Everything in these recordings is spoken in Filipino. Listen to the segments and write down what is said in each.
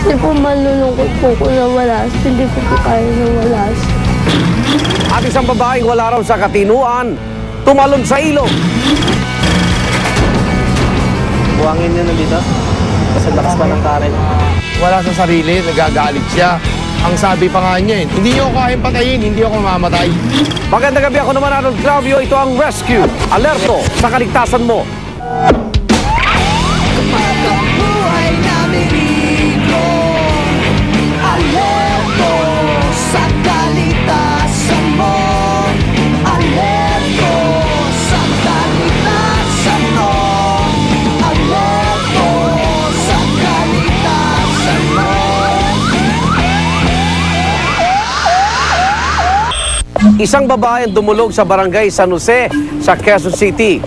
Kasi po malulungkot po ko na wala siya. Hindi ko po kaya na wala siya. At isang babaeng wala raw sa katinuan, tumalon sa ilog. Buhangin niya nandito. Kasi lakas pa ng karet. Wala sa sarili, nagagalit siya. Ang sabi pa nga niya, hindi niyo ako kayang patayin, hindi ako mamamatay. Magandang gabi, ako naman Arnold Clavio. Ito ang Rescue. Alerto sa kaligtasan mo. Buhay na peligro, alerto sa kaligtasan mo, alerto sa kaligtasan mo, alerto sa kaligtasan mo. Isang babae ang dumulog sa barangay San Jose sa Quezon City.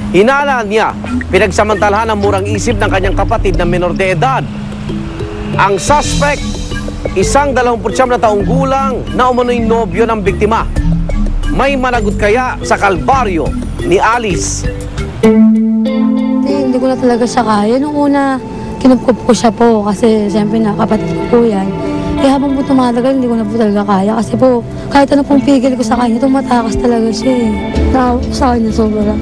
Hinala niya, pinagsamantalahan ang murang isip ng kanyang kapatid na menor de edad. Ang suspect, isang 29 na taong gulang na umano'y nobyo ng biktima. May managot kaya sa kalbaryo ni Alice. Hindi ko na talaga siya kaya. Nung una, kinupkup ko siya po kasi siyempre na kapatid ko po yan. Eh habang po tumatagal, hindi ko na po talaga kaya. Kasi po, kahit ano pong pigil ko sa kanya, tumatakas talaga siya eh. Nakaw ko sa kanya sobra.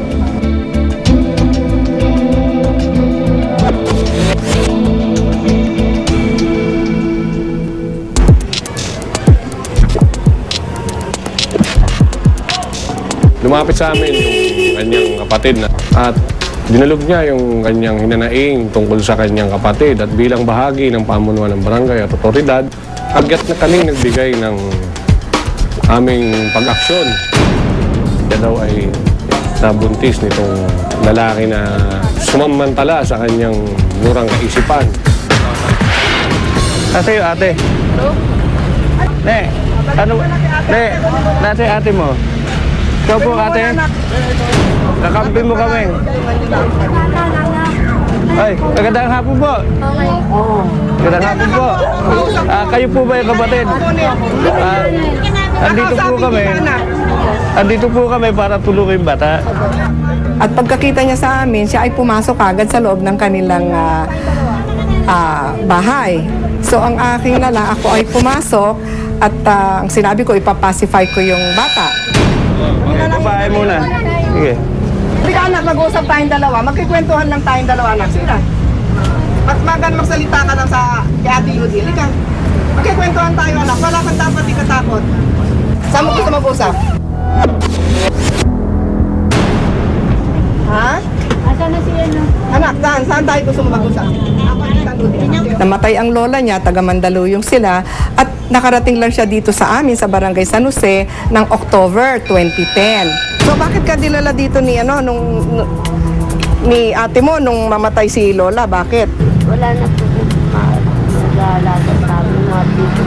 Lumapit sa amin yung kanyang kapatid at dinalog niya yung kanyang hinanaing tungkol sa kanyang kapatid at bilang bahagi ng pamunuan ng barangay at otoridad, agad na kaming nagbigay ng aming pag-aksyon. Siya daw ay nabuntis nitong lalaki na sumamantala sa kanyang murang kaisipan. Ate, ate. Ne, ano? Ne, nasa ate mo. Ikaw po, ate. Kakampi mo kami. Ay, magandang hapon po. Magandang hapon po. Kayo po ba yung kapatid? Andito po kami para tulungan yung bata. At pagkakita niya sa amin, siya ay pumasok agad sa loob ng kanilang bahay. So ang aking ako ay pumasok at ang sinabi ko, ipapacify ko yung bata. Okay, babae muna. Sige. Sige anak, mag-uusap tayong dalawa. Magkikwentuhan lang tayong dalawa anak. Sige na. At magsalita ka lang sa kay Ate Yudi. Halika. Magkikwentuhan tayo anak. Wala kang dapat ikatakot. Saan mo gusto mag-usap? Ha? Asa na siya no? Anak, saan tayo gusto mo mag-usap? Namatay ang lola niya, taga Mandaluyong sila, at nakarating lang siya dito sa amin sa Barangay San Jose ng October 2010. So bakit ka dilala dito ni ni ate mo nung mamatay si lola? Bakit? Wala na po nag-aalaga sa amin mga tito.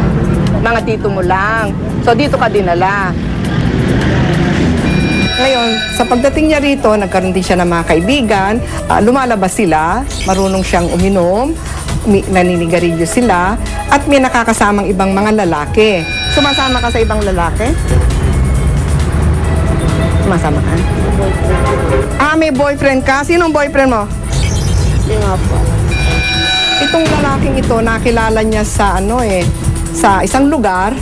Mga tito mo lang. So dito ka dinala. Ngayon, sa pagdating niya rito, nagkaroon din siya ng mga kaibigan, lumalabas sila, marunong siyang uminom, naninigarilyo sila, at may nakakasamang ibang mga lalaki. Sumasama ka sa ibang lalaki? Sumasama ka? May boyfriend ka? Sinong boyfriend mo? Hindi nga po. Itong lalaking ito, nakilala niya sa sa isang lugar,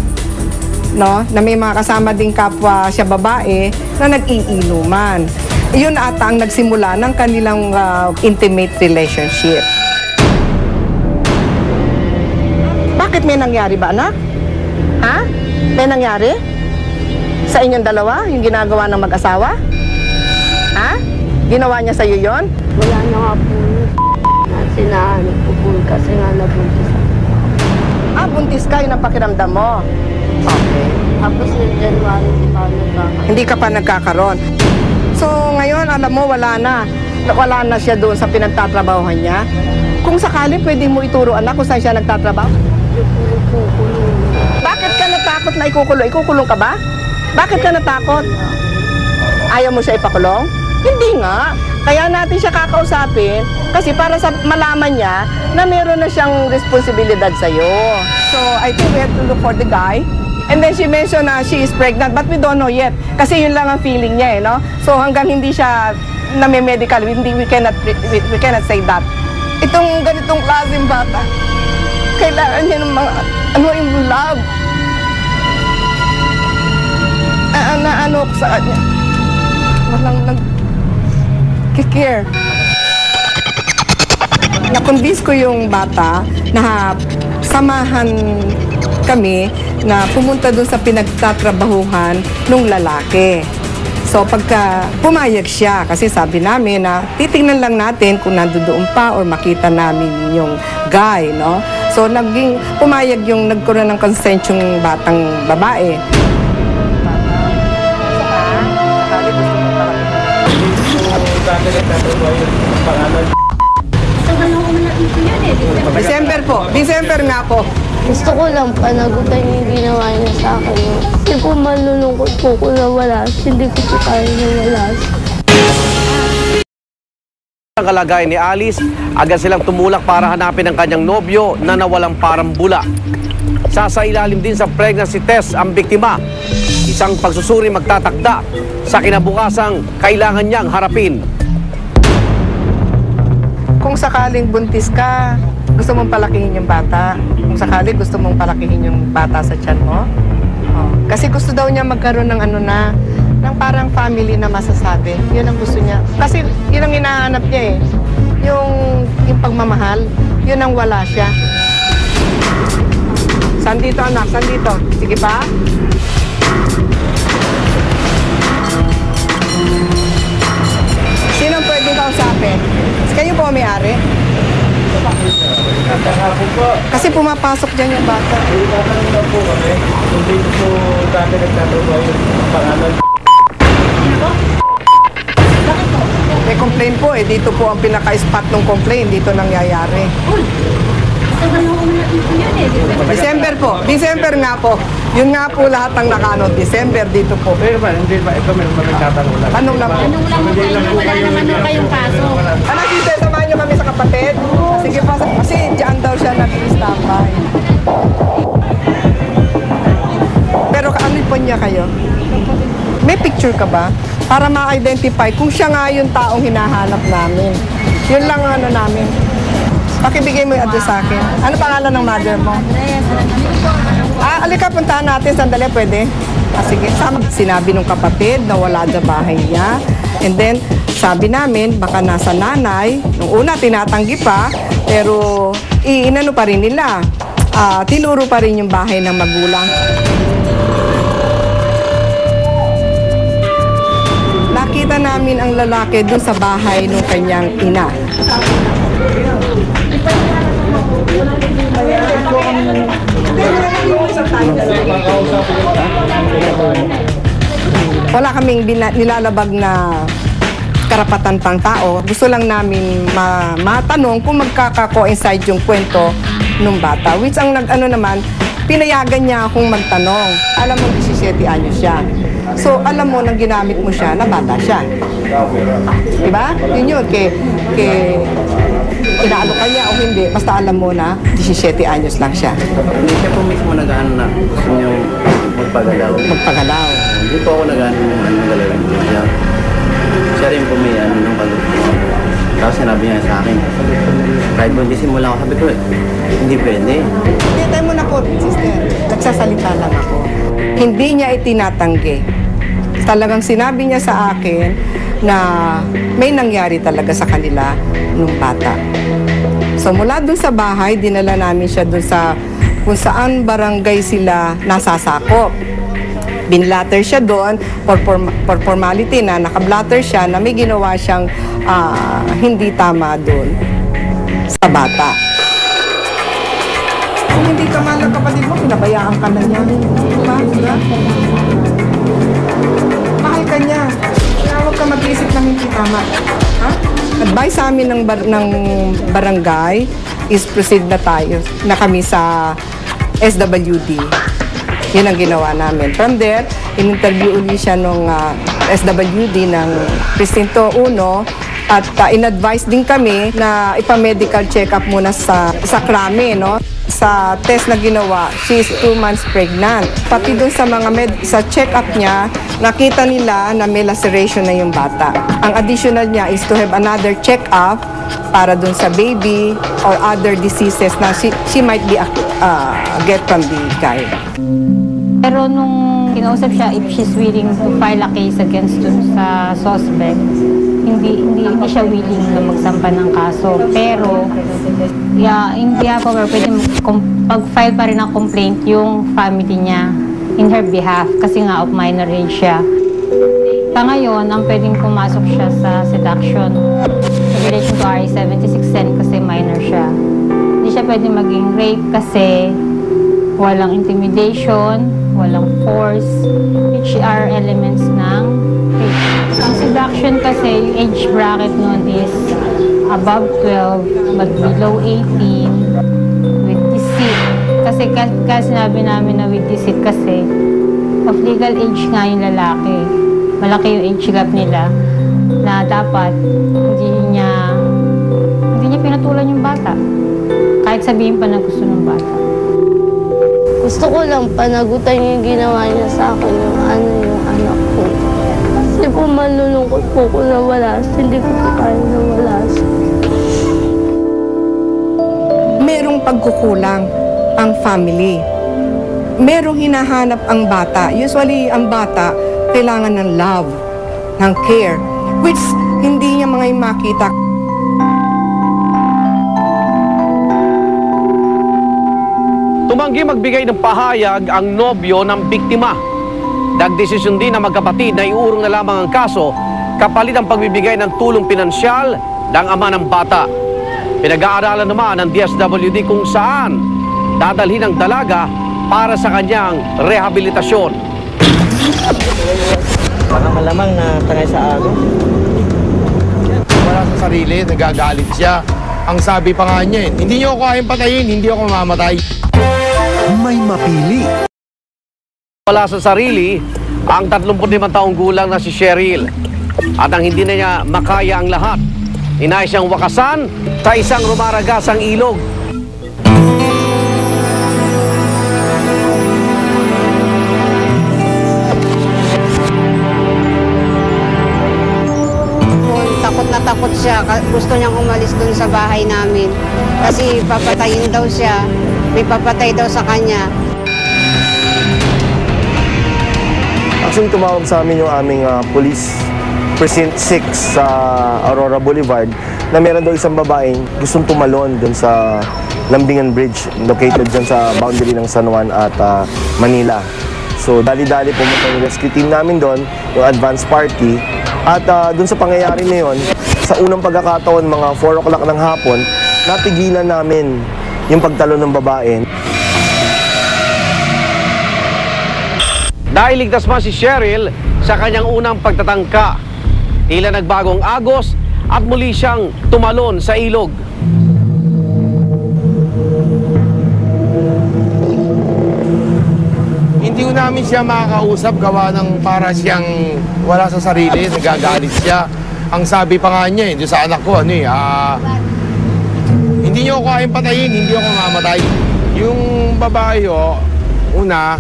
no, na may mga kasama ding kapwa siya babae na nag-iinuman. Iyon ata ang nagsimula ng kanilang intimate relationship. Bakit may nangyari ba, anak? Ha? May nangyari? Sa inyong dalawa? Yung ginagawa ng mag-asawa? Ha? Ginawa niya sa'yo yon? Wala na nga po. Sinahanap ko po kasi nga nabuntis ako. Buntis ka, yun ang pakiramdam mo. Okay. Tapos ng January, Hindi ka pa nagkakaroon. So, ngayon, alam mo, wala na siya doon sa pinagtatrabahohan niya. Kung sakali, pwede mo ituro anak kung saan siya nagtatrabaho. Bakit ka natakot na ikukulong? Ikukulong ka ba? Bakit ka natakot? Ayaw mo siya ipakulong? Hindi nga. Kaya natin siya kakausapin kasi para sa malaman niya na meron na siyang responsibilidad sa'yo. So, I think we have to look for the guy. And then she mentioned na she is pregnant, but we don't know yet. Kasi yun lang ang feeling niya, no? So, hanggang hindi siya na-medical, we cannot say that. Itong ganitong klaseng bata, Kailangan niya ng mga, yung love. Ano ko sa kanya. Walang nag-care. Nakonvince ko yung bata na samahan kami na pumunta doon sa pinagtatrabahuhan ng lalaki. So pagka pumayag siya, kasi sabi namin na titingnan lang natin kung nandoon pa or makita namin yung guy, no? So naging pumayag yung nagkaroon ng consent yung batang babae. December nga po. Gusto ko lang panagutan yung ginawa niya sa akin. Hindi po malulungkot po kung nawala. Hindi ko po kaya nawala. Ang kalagayan ni Alice, agad silang tumulak para hanapin ang kanyang nobyo na nawalang parambula. Sasailalim din sa pregnancy test ang biktima. Isang pagsusuri magtatakda sa kinabukasang kailangan niyang harapin. Kung sakaling buntis ka, gusto mong palakihin yung bata. Kung sakali gusto mong palakihin yung bata sa tiyan mo. Oh. Kasi gusto daw niya magkaroon ng ng parang family na masasabi. Yun ang gusto niya. Kasi yun ang hinahanap niya eh. Yung pagmamahal, yun ang wala siya. Saan dito anak? Saan dito? Sige pa. Sino pwede kausapin? Kayo po may-ari? Kasi pumapasok dyan yung bata. Tatanong daw po kami, kung dito po dati nagtatrabaho yung pangalan. May complaint po eh. Dito po ang pinaka-spot ng complaint. Dito nangyayari. December po. December nga po. Yun nga po lahat ang nakaano. December dito po. Pero ba, hindi ba, ito may tatanong lang. Anong lang po? Anong lang mo kayo? Wala naman kayong paso. Anak, dito, samahan nyo kami sa kapatid. Sige pa. Kasi dyan daw siya nag-i-standby. Pero ano po niya kayo? May picture ka ba? Para ma-identify kung siya nga yung taong hinahanap namin. Yun lang ang ano namin. Pakibigay mo yung address sa akin. Ano pangalan ng mother mo? Alika, puntahan natin. Sandali, pwede? Sige. Sinabi ng kapatid na wala sa bahay niya. And then, sabi namin, baka nasa nanay. Nung una, tinatanggi pa. Pero, inano pa rin nila. Tinuro pa rin yung bahay ng magulang. Nakita namin ang lalaki dun sa bahay ng kanyang ina. Wala kaming nilalabag na karapatan pang tao. Gusto lang namin matanong kung magkaka-coincide yung kwento ng bata. Which ang nag-ano naman, pinayagan niya akong magtanong. Alam mo, 17 anyos siya. So, alam mo, nang ginamit mo siya, na bata siya. Diba? Yun yun. Inaano ka niya o hindi, basta alam mo na 17 anyos lang siya. Hindi siya po mismo nag-ano na gusto niyo magpagalaw. Magpagalaw. Hindi po ako nag-ano ng galawin ko siya. Siya rin po may ano ng pagalaw. Tapos sinabi niya sa akin, kahit buntisin mo lang ako, sabi ko, hindi pwede. Hindi, tayo muna po, sister. Nagsasalita lang ako. Hindi niya itinatanggi. Talagang sinabi niya sa akin na may nangyari talaga sa kanila nung bata. So mula dun sa bahay, dinala namin siya dun sa kung saan barangay sila nasasakop. Binlatter siya doon for formality na nakablatter siya na may ginawa siyang hindi tama doon sa bata. Kung hindi ka man ang kapatid mo, pinabayaan ka na niya. Diba? Mahal ka niya. Kaya huwag ka mag-isip na hindi tama. Ha? Advice sa amin ng barangay is proceed na tayo, na kami sa SWD. Yun ang ginawa namin. From there, in-interview uli siya nung SWD ng Presinto 1 at in-advise din kami na ipa-medical check-up muna sa Krame, no? Sa test na ginawa, she is 2 months pregnant. Pati dun sa mga sa check-up niya, nakita nila na may laceration na yung bata. Ang additional niya is to have another check-up para dun sa baby or other diseases na she might be get from the child. Pero nung kinausap siya, if she's willing to file a case against dun sa suspect, hindi siya willing na magsampa ng kaso. Pero, in behalf of her, pwede pag-file pa rin ng complaint yung family niya in her behalf kasi nga of minor age siya. Sa ngayon, ang pwedeng pumasok siya sa seduction in relation to RA 7610 kasi minor siya. Hindi siya pwedeng maging rape kasi walang intimidation, walang force, which are elements ng rape. Ang seduction kasi, yung age bracket nun is above 12 but below 18 with deceit. Kasi sinabi namin na with deceit kasi of legal age nga yung lalaki. Malaki yung age gap nila na dapat hindi niya pinatulan yung bata. Kahit sabihin pa na gusto ng bata. Gusto ko lang panagutan yung ginawa niya sa akin, yung anak ko. Kasi po malulungkot po ko na wala siya. Hindi ko po kaya na wala siya. Merong pagkukulang ang family. Merong hinahanap ang bata. Usually, ang bata kailangan ng love, ng care, which hindi niya mga makita. Tumanggi magbigay ng pahayag ang nobyo ng biktima. Nagdesisyon din na magkapatid na iurong na lamang ang kaso kapalit ang pagbibigay ng tulong pinansyal ng ama ng bata. Pinag-aaralan naman ng DSWD kung saan dadalhin ang dalaga para sa kanyang rehabilitasyon. Baka malamang na tangay sa agos. Wala sa sarili, nagagalit siya. Ang sabi pa nga niya, hindi niyo ako kayang patayin, hindi ako mamamatay. May mapili. Wala sa sarili ang 35 taong gulang na si Cheryl. At ang hindi na niya makaya ang lahat, inayos siyang wakasan sa isang rumaragasang ilog. Takot na takot siya. Gusto niyang umalis dun sa bahay namin. Kasi papatayin daw siya. May papatay daw sa kanya. Actually, tumawag sa amin yung aming police precinct 6 sa Aurora Boulevard na meron daw isang babaeng gustong tumalon dun sa Lambingan Bridge located dyan sa boundary ng San Juan at Manila. So, dali-dali pumunta yung rescue team namin doon, yung advance party. At dun sa pangyayari na yun, sa unang pagkakataon, mga 4 o'clock ng hapon, napigilan namin yung pagtalon ng babae. Dahil ligtas man si Cheryl sa kanyang unang pagtatangka, tila nagbagong agos at muli siyang tumalon sa ilog. Hindi ko namin siya makakausap, gawa ng para siyang wala sa sarili, nagagalit siya. Ang sabi pa nga niya, doon sa anak ko, hindi niyo ako kayang patayin, hindi ako mamatay. Yung babae, una,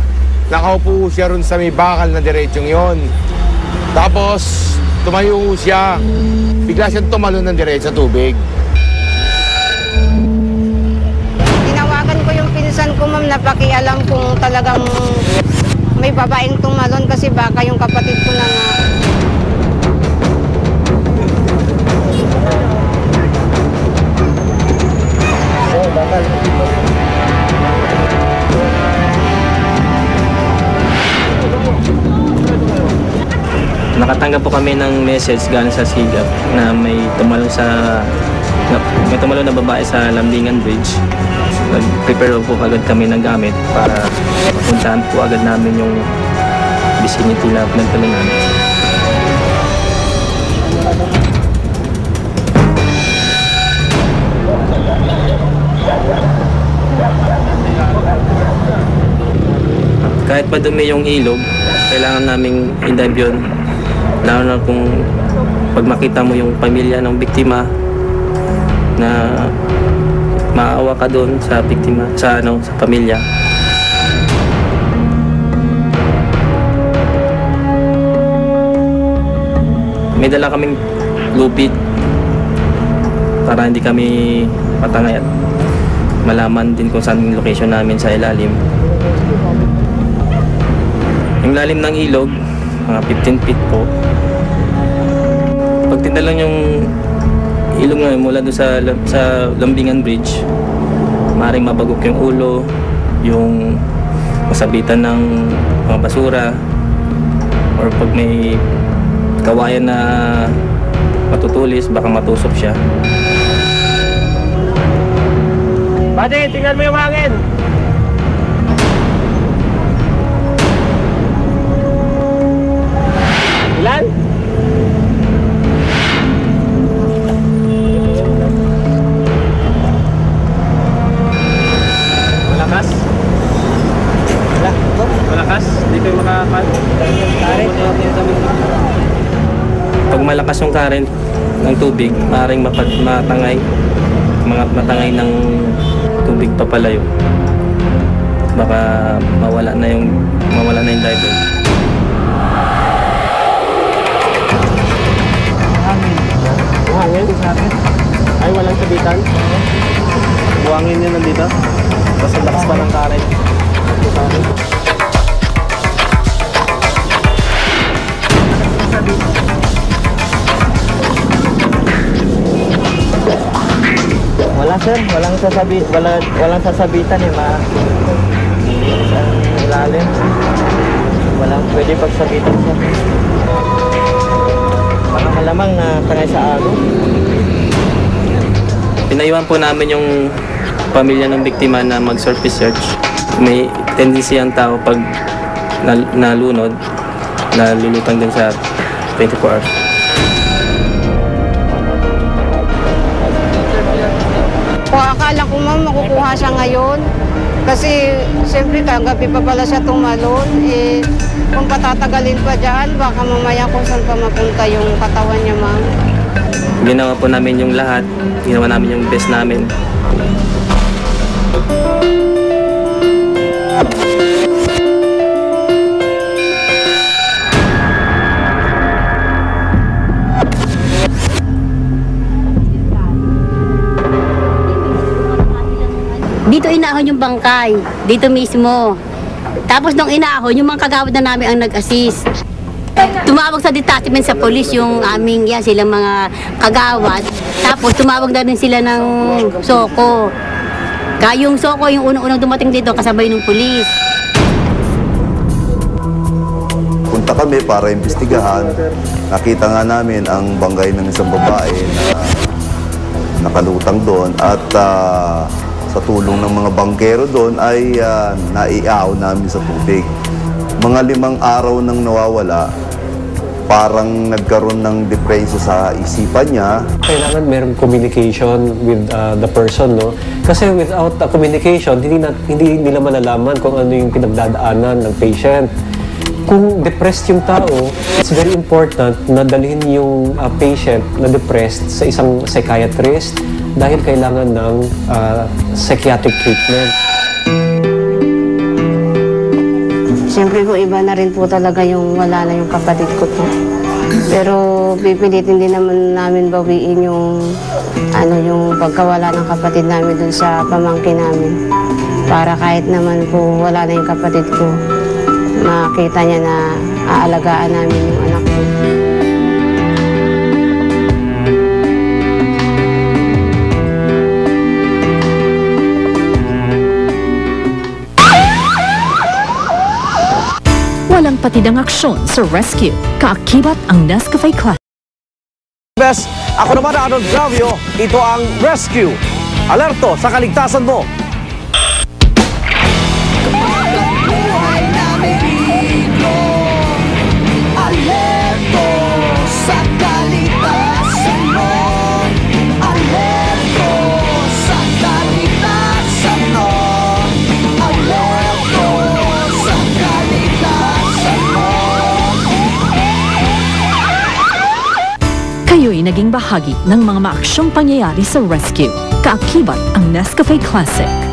nakaupo siya ron sa may bakal na diretsong yon. Tapos, tumayo siya. Bigla siyang tumalon ng diretso sa tubig. Tinawagan ko yung pinsan ko, ma'am, na pakialam kung talagang may babaeng tumalon kasi baka yung kapatid ko na nga. Nakatanggap po kami ng message galing sa SIGAP na may tumalon na babae sa Lambingan Bridge. Nag-prepare po agad kami ng gamit para puntahan po agad namin yung vicinity na pinagtalunan. Kahit madumi yung ilog, kailangan naming i-dive yun. Lalo na kung pag makita mo yung pamilya ng biktima na maawa maawa ka doon sa biktima, sa pamilya. May dala kaming lupit para hindi kami matangay at malaman din kung saan yung location namin sa ilalim. Yung lalim ng ilog, mga 15 feet po. Pag tinalang yung ilog na mula doon sa Lambingan Bridge, maaaring mabagok yung ulo, yung masabitan ng mga basura, or pag may kawayan na matutulis, baka matusok siya. Buddy, tingnan mo yung hangin. Ilan? Malakas? Malakas? Hindi kayo makakal? Pag malakas yung current ng tubig, maaaring matangay ng tubig papalayo. Baka mawala na yung diver. Buhangin sa atin? Ay, walang sabitan? Buhangin yun nandito? Basta lakas pa ng current. Sa atin. Wala sir, walang sasabitan eh, sa ilalim. Walang pwede pagsabitan sir. Parang malamang na tangay sa araw. Pinayuhan po namin yung pamilya ng biktima na mag-surface search. May tendency ang tao pag nalunod, nalulutang din sa 24 hours. O akala ko ma'am makukuha siya ngayon. Kasi siyempre kagabi pa pala siya tumalon. Eh, kung patatagalin pa dyan, baka mamaya kung saan pa mapunta yung katawan niya ma'am. Ginawa po namin yung lahat. Ginawa namin yung best namin. Dito inaahon yung bangkay, dito mismo. Tapos nung inaahon, yung mga kagawad na namin ang nag-assist. Tumawag sa detachment sa polis yung aming, silang mga kagawad. Tapos tumawag na rin sila ng Soko. Kaya yung Soko, yung unang-unang dumating dito, kasabay ng polis. Punta kami para imbestigahan. Nakita nga namin ang bangkay ng isang babae na nakalutang doon at sa tulong ng mga bangkero doon ay naiaw namin sa tubig. Mga 5 araw nang nawawala, parang nagkaroon ng depresya sa isipan niya. Kailangan merong communication with the person, no? Kasi without communication, hindi nila malalaman kung ano yung pinagdadaanan ng patient. Kung depressed yung tao, it's very important na dalhin yung patient na depressed sa isang psychiatrist dahil kailangan ng psychiatric treatment. Siyempre po, iba na rin po talaga yung wala na yung kapatid ko po. Pero pipilitin din naman namin bawiin yung pagkawala ng kapatid namin dun sa pamangkin namin. Para kahit naman po wala na yung kapatid ko, makita niya na aalagaan namin yung anak ko. Walang patidang aksyon sa rescue. Kaakibat ang Nescafe Classic. Best, ako naman Arnold Gravio. Ito ang Rescue. Alerto sa kaligtasan mo. Alerto sa kaligtasan mo. Alerto sa kaligtasan mo. Alerto sa kaligtasan mo. Kayo'y naging bahagi ng mga maaksyong pangyayari sa rescue. Kaakibat ang Nescafe Classic.